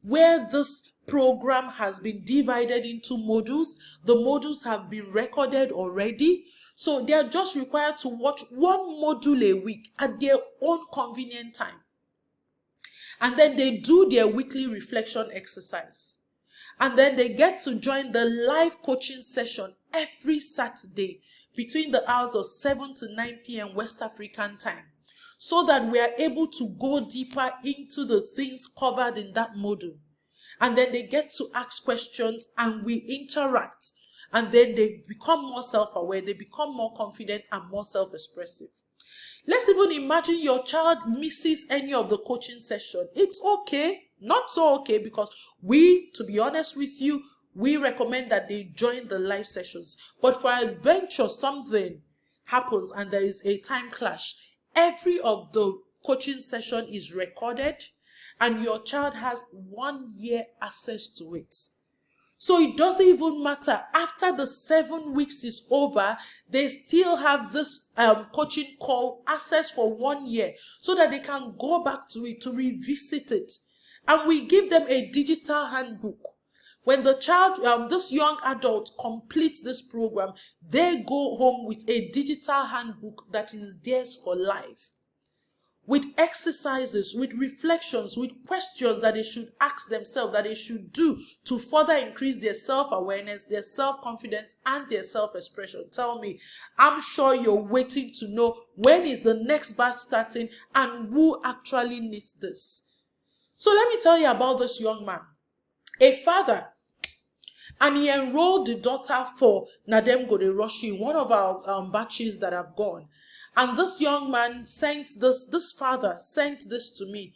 where this program has been divided into modules. The modules have been recorded already. So they are just required to watch one module a week at their own convenient time. And then they do their weekly reflection exercise. And then they get to join the live coaching session every Saturday between the hours of 7 to 9 p.m. West African time, so that we are able to go deeper into the things covered in that module. And then they get to ask questions and we interact. And then they become more self-aware, they become more confident and more self-expressive. Let's even imagine your child misses any of the coaching session. It's okay, not so okay, because to be honest with you, we recommend that they join the live sessions. But for adventure, something happens and there is a time clash, every of the coaching session is recorded and your child has 1 year access to it. So it doesn't even matter. After the 7 weeks is over, they still have this coaching call access for 1 year so that they can go back to it, to revisit it. And we give them a digital handbook. When the child, this young adult completes this program, they go home with a digital handbook that is theirs for life, with exercises, with reflections, with questions that they should ask themselves, that they should do to further increase their self-awareness, their self-confidence, and their self-expression. Tell me, I'm sure you're waiting to know when is the next batch starting and who actually needs this. So let me tell you about this young man, a father, and he enrolled the daughter for Nadem Goderoshi, one of our batches that have gone. And this young man this father sent this to me,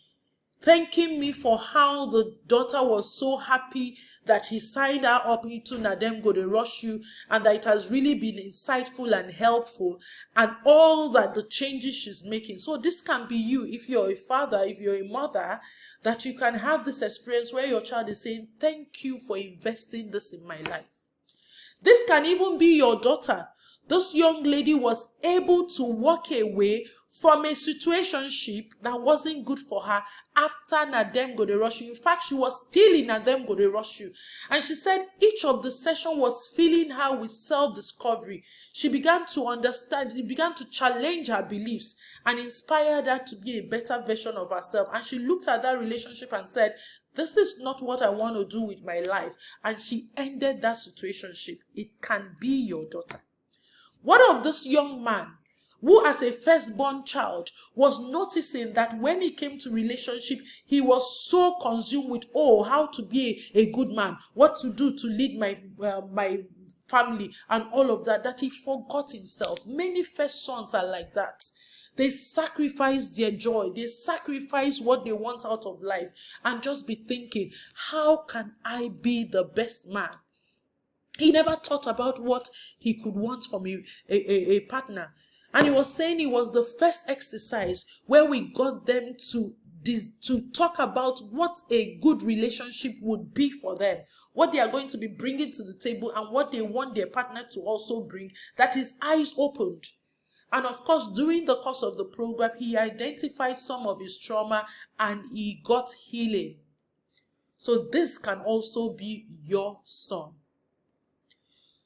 thanking me for how the daughter was so happy that he signed her up into Nadem Goderoshi and that it has really been insightful and helpful and all that the changes she's making. So this can be you, if you're a father, if you're a mother, that you can have this experience where your child is saying, thank you for investing this in my life. This can even be your daughter. This young lady was able to walk away from a situationship that wasn't good for her after Nadem Goderoshi. In fact, she was still in Nadem Goderoshi. And she said each of the session was filling her with self-discovery. She began to understand, it began to challenge her beliefs and inspired her to be a better version of herself. And she looked at that relationship and said, this is not what I want to do with my life. And she ended that situationship. It can be your daughter. What of this young man who, as a firstborn child, was noticing that when he came to relationship, he was so consumed with, how to be a good man, what to do to lead my family and all of that, that he forgot himself. Many first sons are like that. They sacrifice their joy. They sacrifice what they want out of life and just be thinking, how can I be the best man? He never thought about what he could want from a partner. And he was saying it was the first exercise where we got them to talk about what a good relationship would be for them, what they are going to be bringing to the table and what they want their partner to also bring. That is eyes opened. And of course, during the course of the program, he identified some of his trauma and he got healing. So this can also be your son.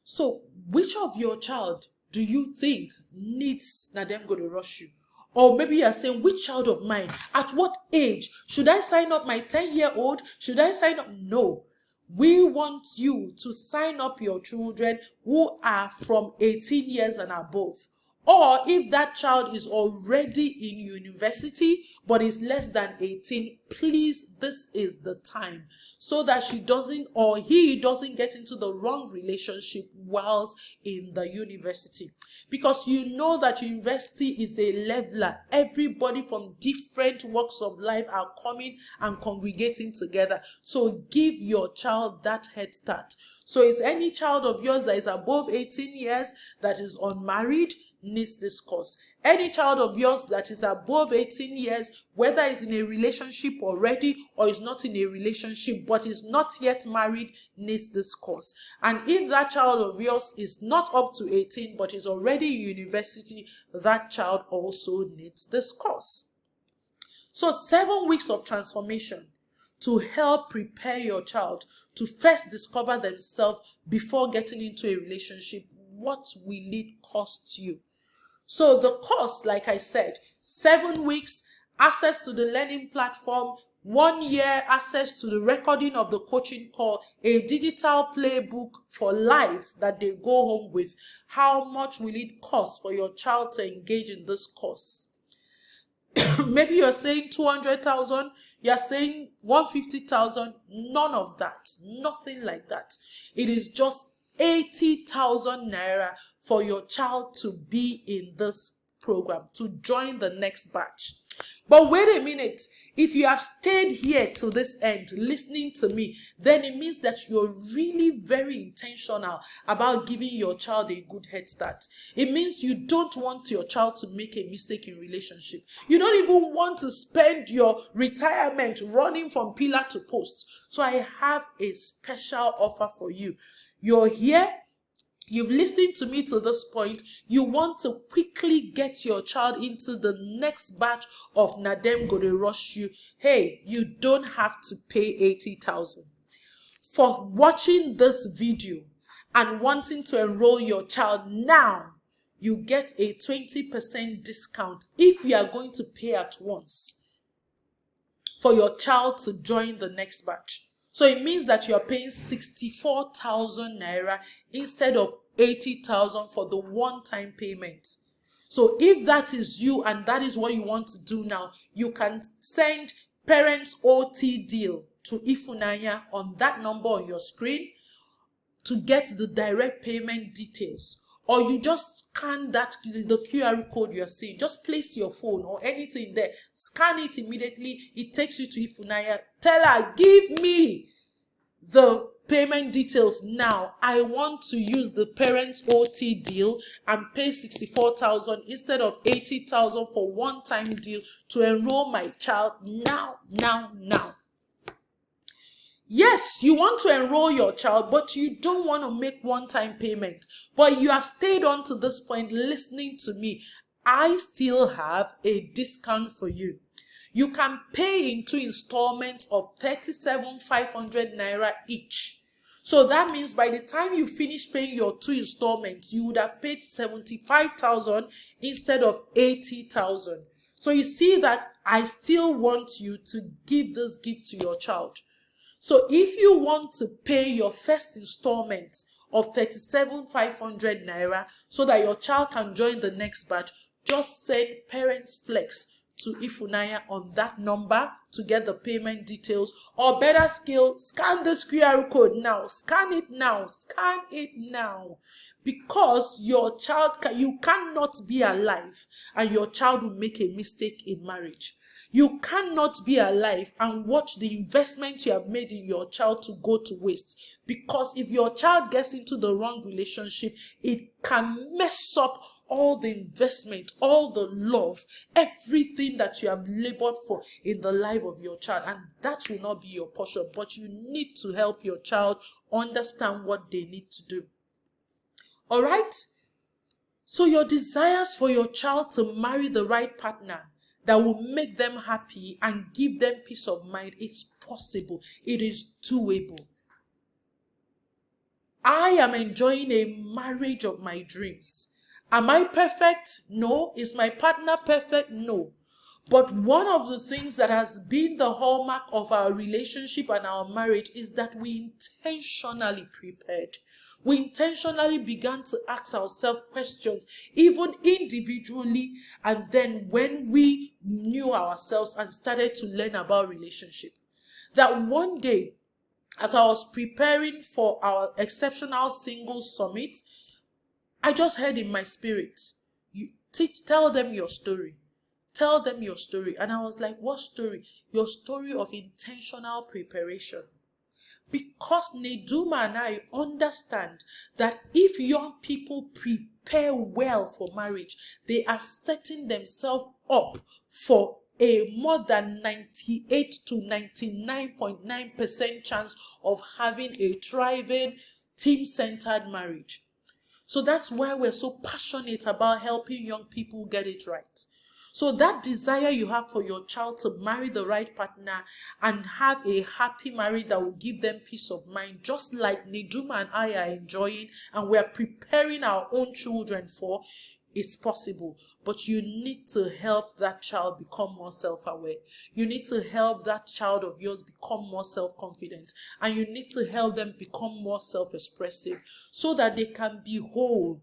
So, which of your child do you think needs Nadem Goderoshi? Or maybe you are saying, which child of mine? At what age? Should I sign up my 10-year-old? Should I sign up? No. We want you to sign up your children who are from 18 years and above. Or if that child is already in university but is less than 18, please, this is the time, so that she doesn't or he doesn't get into the wrong relationship whilst in the university. Because you know that university is a leveler. Everybody from different walks of life are coming and congregating together. So give your child that head start. So is any child of yours that is above 18 years that is unmarried needs this course. Any child of yours that is above 18 years, whether is in a relationship already or is not in a relationship but is not yet married, needs this course. And if that child of yours is not up to 18 but is already in university, that child also needs this course. So 7 weeks of transformation to help prepare your child to first discover themselves before getting into a relationship. What will it cost you? So the course, like I said, 7 weeks, access to the learning platform, 1 year access to the recording of the coaching call, a digital playbook for life that they go home with. How much will it cost for your child to engage in this course? Maybe you're saying 200,000, you're saying 150,000, none of that, nothing like that. It is just 80,000 naira for your child to be in this program, to join the next batch. But wait a minute, if you have stayed here to this end listening to me, then it means that you're really very intentional about giving your child a good head start. It means you don't want your child to make a mistake in relationship. You don't even want to spend your retirement running from pillar to post. So I have a special offer for you. You're here, you've listened to me to this point, you want to quickly get your child into the next batch of Nadem Go Dey Rush You. Hey, you don't have to pay 80,000. For watching this video and wanting to enroll your child now, you get a 20% discount if you are going to pay at once for your child to join the next batch. So it means that you are paying 64,000 naira instead of 80,000 for the one-time payment. So if that is you and that is what you want to do now, you can send Parents OT Deal to Ifunanya on that number on your screen to get the direct payment details. Or you just scan the QR code you're seeing. Just place your phone or anything there. Scan it immediately. It takes you to Ifunanya. Tell her, give me the payment details now. I want to use the Parents OT Deal and pay 64,000 instead of 80,000 for one-time deal to enroll my child now. Yes, you want to enroll your child, but you don't want to make one-time payment. But you have stayed on to this point listening to me. I still have a discount for you. You can pay in 2 installments of 37,500 naira each. So that means by the time you finish paying your 2 installments, you would have paid 75,000 instead of 80,000. So you see that I still want you to give this gift to your child. So if you want to pay your first installment of 37,500 naira so that your child can join the next batch, just send Parents Flex to Ifunanya on that number to get the payment details. Or better still, scan this QR code now. Scan it now. Scan it now. Because your child, you cannot be alive and your child will make a mistake in marriage. You cannot be alive and watch the investment you have made in your child to go to waste. Because if your child gets into the wrong relationship, it can mess up all the investment, all the love, everything that you have labored for in the life of your child. And that will not be your portion. But you need to help your child understand what they need to do. All right? So your desires for your child to marry the right partner that will make them happy and give them peace of mind, it's possible. It is doable. I am enjoying a marriage of my dreams. Am I perfect? No. Is my partner perfect? No. But one of the things that has been the hallmark of our relationship and our marriage is that we intentionally prepared. We intentionally began to ask ourselves questions, even individually, and then when we knew ourselves and started to learn about relationship. That one day, as I was preparing for our exceptional singles summit, I just heard in my spirit, tell them your story. Tell them your story. And I was like, what story? Your story of intentional preparation. Because Neduma and I understand that if young people prepare well for marriage, they are setting themselves up for a more than 98 to 99.9% chance of having a thriving, team-centered marriage. So that's why we're so passionate about helping young people get it right. So that desire you have for your child to marry the right partner and have a happy marriage that will give them peace of mind, just like Neduma and I are enjoying and we're preparing our own children for, is possible. But you need to help that child become more self-aware. You need to help that child of yours become more self-confident. And you need to help them become more self-expressive so that they can be whole,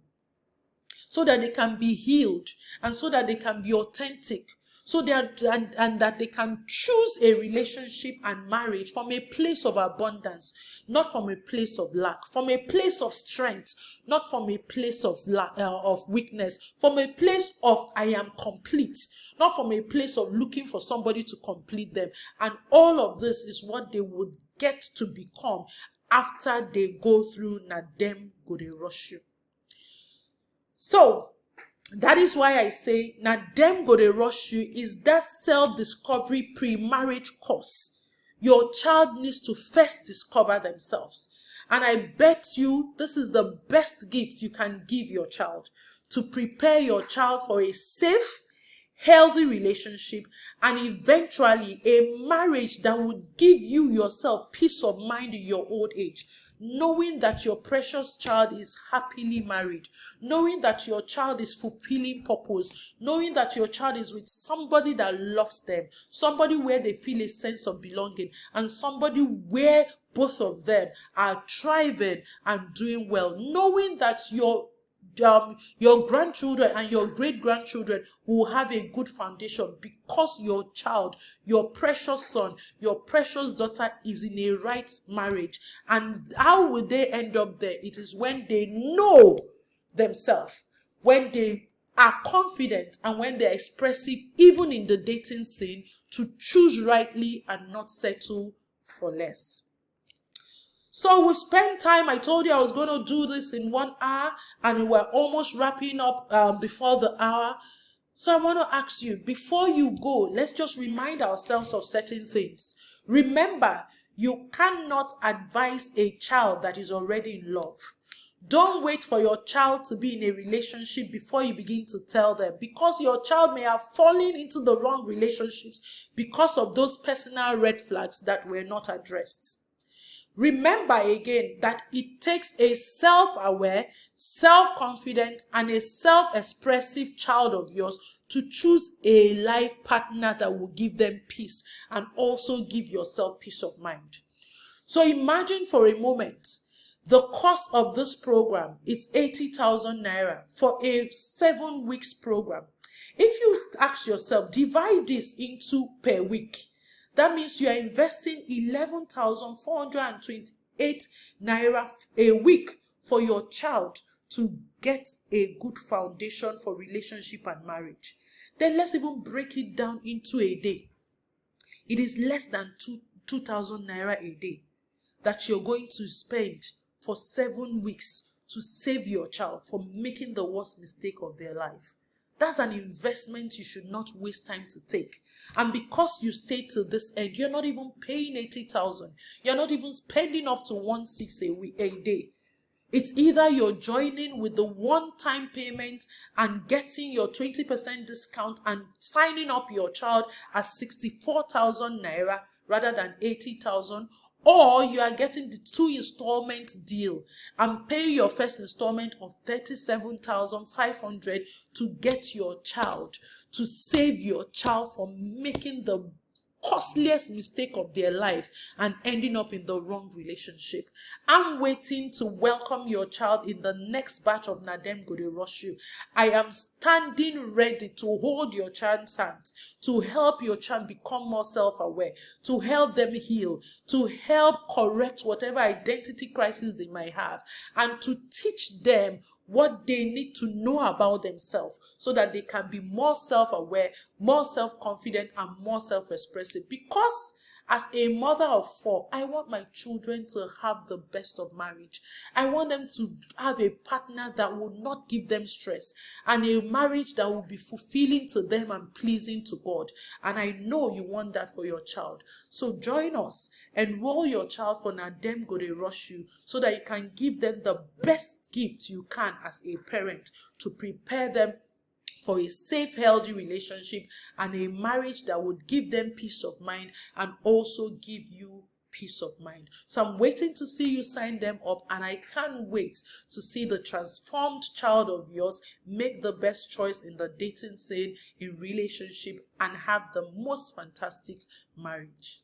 so that they can be healed, and so that they can be authentic, so that and that they can choose a relationship and marriage from a place of abundance, not from a place of lack, from a place of strength, not from a place of weakness, from a place of I am complete, not from a place of looking for somebody to complete them. And all of this is what they would get to become after they go through Nadem go dey rush you. So, that is why I say, now them go dey rush you is that self-discovery pre-marriage course. Your child needs to first discover themselves. And I bet you this is the best gift you can give your child, to prepare your child for a safe, healthy relationship, and eventually a marriage that would give you yourself peace of mind in your old age. Knowing that your precious child is happily married, knowing that your child is fulfilling purpose, knowing that your child is with somebody that loves them, somebody where they feel a sense of belonging, and somebody where both of them are thriving and doing well, knowing that your grandchildren and your great-grandchildren will have a good foundation because your child, your precious son, your precious daughter is in a right marriage. And how will they end up there? It is when they know themselves, when they are confident, and when they're expressive, even in the dating scene, to choose rightly and not settle for less. So we spent time. I told you I was going to do this in 1 hour, and we're almost wrapping up before the hour. So I want to ask you, before you go, let's just remind ourselves of certain things. Remember, you cannot advise a child that is already in love. Don't wait for your child to be in a relationship before you begin to tell them, because your child may have fallen into the wrong relationships because of those personal red flags that were not addressed. Remember again that it takes a self-aware, self-confident, and a self-expressive child of yours to choose a life partner that will give them peace and also give yourself peace of mind. So imagine for a moment, the cost of this program is 80,000 naira for a 7 weeks program. If you ask yourself, divide this into per week. That means you are investing 11,428 naira a week for your child to get a good foundation for relationship and marriage. Then let's even break it down into a day. It is less than 2,000 naira a day that you're going to spend for 7 weeks to save your child from making the worst mistake of their life. That's an investment you should not waste time to take. And because you stay to this end, you're not even paying 80,000. You're not even spending up to 1.6 a day. It's either you're joining with the one-time payment and getting your 20% discount and signing up your child as 64,000 naira rather than 80,000, or you are getting the 2 installment deal and pay your first installment of 37,500 to get your child, to save your child from making the costliest mistake of their life and ending up in the wrong relationship. I'm waiting to welcome your child in the next batch of Nadem Go Dey Rush You. I am standing ready to hold your child's hands, to help your child become more self-aware, to help them heal, to help correct whatever identity crisis they might have, and to teach them what they need to know about themselves so that they can be more self-aware, more self-confident, and more self-expressive. Because as a mother of 4, I want my children to have the best of marriage. I want them to have a partner that will not give them stress, and a marriage that will be fulfilling to them and pleasing to God. And I know you want that for your child. So join us. Enroll your child for Nadem Go Dey Rush You so that you can give them the best gift you can as a parent to prepare them for a safe, healthy relationship and a marriage that would give them peace of mind and also give you peace of mind. So I'm waiting to see you sign them up, and I can't wait to see the transformed child of yours make the best choice in the dating scene, in relationship, and have the most fantastic marriage.